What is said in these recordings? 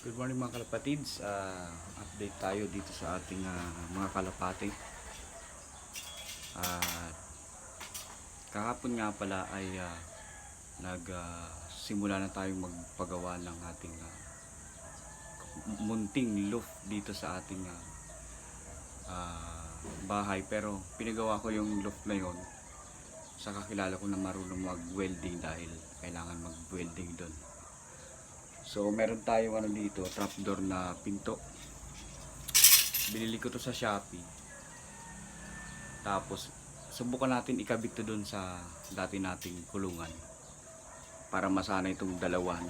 Good morning mga kalapatids. Update tayo dito sa ating mga kalapate. Kahapon nga pala ay nagsimula na tayong magpagawa ng ating munting loft dito sa ating bahay. Pero pinagawa ko yung loft na yon sa kakilala ko na marunong mag-welding dahil kailangan mag-welding doon. So meron tayong dito, trapdoor na pinto. Binili ko to sa Shopee. Tapos subukan natin ikabit to doon sa dati nating kulungan para masanay itong dalawa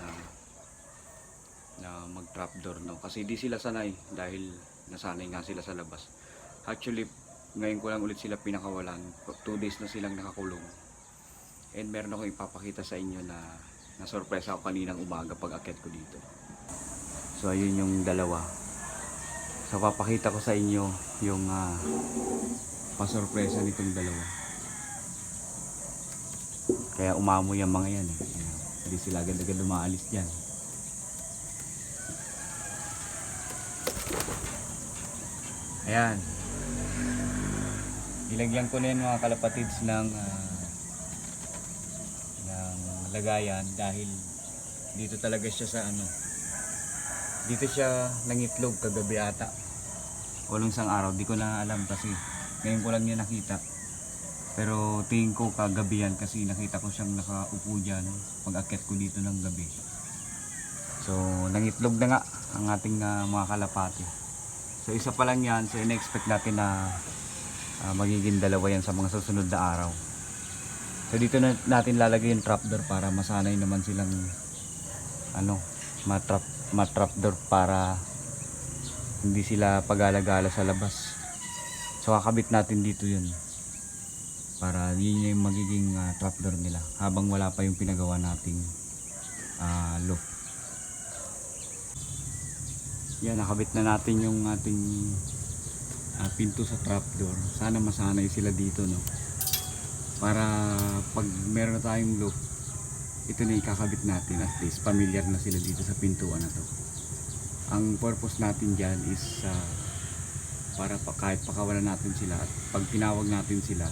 na mag trapdoor, no? Kasi di sila sanay dahil nasanay nga sila sa labas. Actually ngayon ko lang ulit sila pinakawalan. 2 days na silang nakakulong. And meron akong ipapakita sa inyo na na-surprise ako kaninang umaga pag akyat ko dito. So ayun yung dalawa. So papakita ko sa inyo yung pasurpresa nitong dalawa. Kaya umamoy ang mga yan eh. Hindi sila agad-agad umaalis dyan. Ayan. Ilagyan ko na yan mga kalapatids ng lagayan dahil dito talaga siya sa dito siya nangitlog kagabi ata o nung isang araw, di ko na alam kasi ngayon ko lang niya nakita, pero tingin ko kagabi yan kasi nakita ko siyang nakaupo dyan pag akyat ko dito ng gabi. So nangitlog na nga ang ating mga kalapati. So isa pa lang yan, so in-expect natin na magiging dalawa yan sa mga susunod na araw. So dito na natin lalagay yung trapdoor para masanay naman silang matrapdoor para hindi sila pag-alagala sa labas. So kakabit natin dito yun para yun yung magiging trapdoor nila habang wala pa yung pinagawa nating loft. Yan, nakabit na natin yung ating pinto sa trapdoor. Sana masanay sila dito, no? Para pag meron na tayong loop, ito na ikakabit natin, at least familiar na sila dito sa pintuan na to. Ang purpose natin dyan is para kahit pakawalan natin sila at pag tinawag natin sila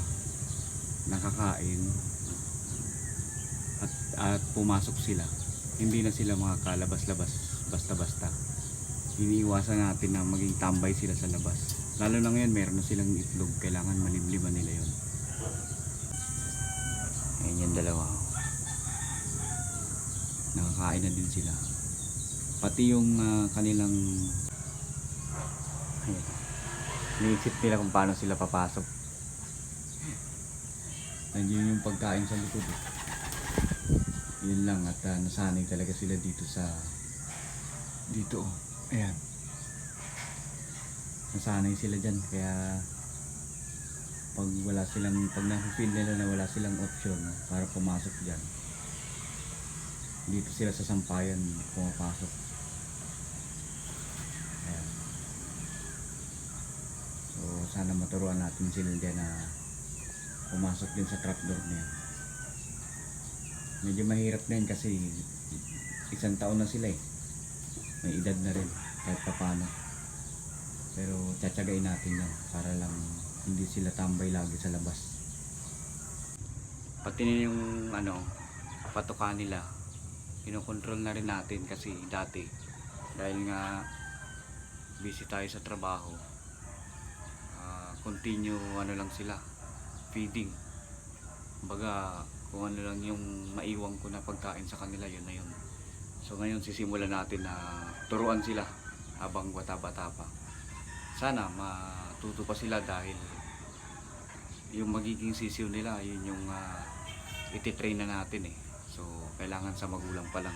nakakain at pumasok sila, hindi na sila makakalabas-labas basta-basta. Iniiwasan natin na maging tambay sila sa labas, lalo na ngayon meron na silang itlog, kailangan malimliman nila yon. Ayan yung dalawa, nakakain na din sila, pati yung kanilang iniisip nila kung paano sila papasok. Nandiyan yung pagkain sa likod eh. Yun lang, at nasanay talaga sila dito ayan, nasanay sila dyan. Kaya pag na-feel nila na wala silang option para pumasok dyan, dito sila sa sampayan pumapasok. Ayan. So sana maturuan natin sila dyan na pumasok din sa trapdoor na yan. Medyo mahirap na yun kasi 1 taon na sila eh, may edad na rin kahit paano, pero tsatsagain natin yan para lang hindi sila tambay lagi sa labas. Pati na yung patukan nila, kinokontrol na rin natin kasi dati dahil nga busy tayo sa trabaho, continue lang sila feeding. Kumbaga kung ano lang yung maiwan ko na pagkain sa kanila, yun na yun. So ngayon sisimulan natin na turuan sila habang bata-bata pa. Sana matuto pa sila dahil yung magiging sisiw nila, yun yung ititrain na natin eh. So kailangan sa magulang pa lang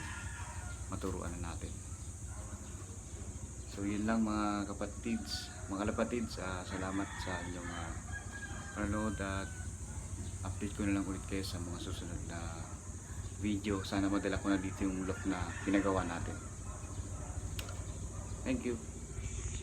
maturuan na natin. So yun lang mga kalapatids, salamat sa inyong panonood at update ko na lang ulit kayo sa mga susunod na video. Sana madala ko na dito yung look na pinagawa natin. Thank you.